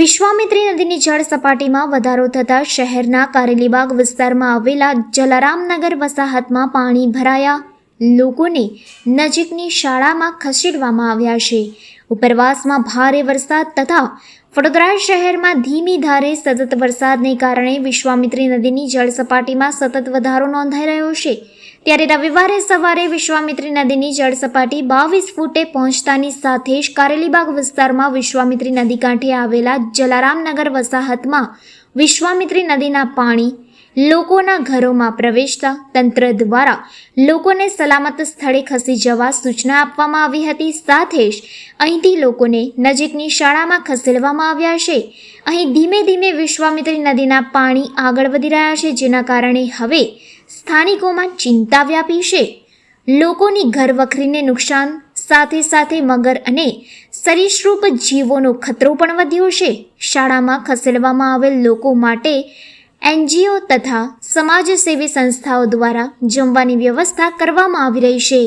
વિશ્વામિત્રી નદીની જળ સપાટીમાં વધારો થતાં શહેરના કારેલીબાગ વિસ્તારમાં આવેલા જલારામનગર વસાહતમાં પાણી ભરાયા લોકોને નજીકની શાળામાં ખસેડવામાં આવ્યા છે। ઉપરવાસમાં ભારે વરસાદ તથા વડોદરા શહેરમાં ધીમી ધારે સતત વરસાદને કારણે વિશ્વામિત્રી નદીની જળ સપાટીમાં સતત વધારો નોંધાઈ રહ્યો છે। ત્યારે રવિવારે સવારે વિશ્વામિત્રી નદીની જળ સપાટી 22 ફૂટે પહોંચતાની સાથે જ કારેલીબાગ વિસ્તારમાં વિશ્વામિત્રી નદી કાંઠે આવેલા જલારામનગર વસાહતમાં વિશ્વામિત્રી નદીના પાણી લોકોના ઘરોમાં પ્રવેશતા તંત્ર દ્વારા લોકોને સલામત સ્થળે ખસી જવા સૂચના આપવામાં આવી હતી। સાથે જ અહીંથી લોકોને નજીકની શાળામાં ખસેડવામાં આવ્યા છે। અહીં ધીમે ધીમે વિશ્વામિત્રી નદીના પાણી આગળ વધી રહ્યા છે, જેના કારણે હવે સ્થાનિકોમાં ચિંતા વ્યાપી છે। લોકોની ઘર વખરીને નુકસાન સાથે સાથે મગર અને સરીસૃપ જીવોનો ખતરો પણ વધ્યો છે। શાળામાં ખસેડવામાં આવેલ લોકો માટે NGO તથા સમાજસેવી સંસ્થાઓ દ્વારા જમવાની વ્યવસ્થા કરવામાં આવી રહી છે।